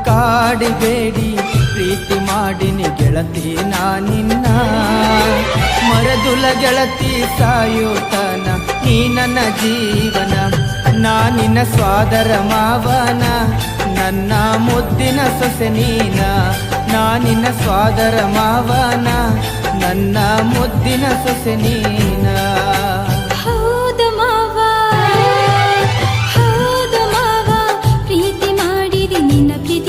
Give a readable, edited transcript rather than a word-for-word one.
ಕಾಡಿಬೇಡಿ ಪ್ರೀತಿ ಮಾಡಿನಿ ಗೆಳತಿ ನಾನಿನ್ನ, ಮರದುಲ ಗೆಳತಿ ಸಾಯುತನ ನೀ ನನ್ನ ಜೀವನ. ನಾನಿನ್ನ ಸ್ವಾದರ ಮಾವನ, ನನ್ನ ಮುದ್ದಿನ ಸೊಸೆ ನೀನ. ನಾನಿನ್ನ ಸ್ವಾದರ ಮಾವನ, ನನ್ನ ಮುದ್ದಿನ ಸೊಸೆ ನೀನ. ಹೌದು ಮಾವ ಪ್ರೀತಿ ಮಾಡಿರಿ ನಿನ್ನ ಪ್ರೀತಿ